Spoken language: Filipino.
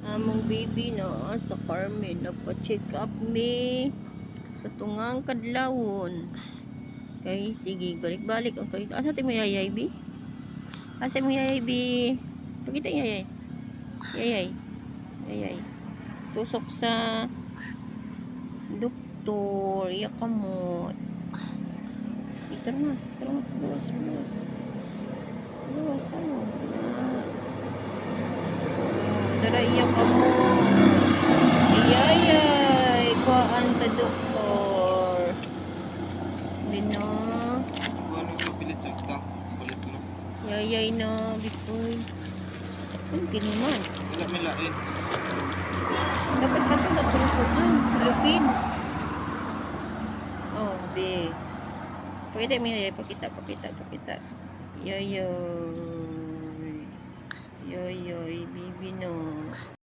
Among baby no sa Carmen nagpa-check up me sa tungang kadlawon. Okay, sige, balik-balik ang kay. Asa ti mo yayay bi? Asa mo yayay bi? Pakita yayay. Yayay. Yayay. Tusok sa doktor, yakamot. Ito na, buwas, buwas. Buwas tayo. Dara yakamot. Yayay, kuhaan sa doktor. Bino. Ano yung pilit sa kita? Kulit mo. Yayay na, bikoy. Ang kiniman. Wala may lain. Dapat ka sa turusukan, sa lupin. Oh, be. Pakita mo yun, pakita. Yoyoy. Yoyoy, bibi no.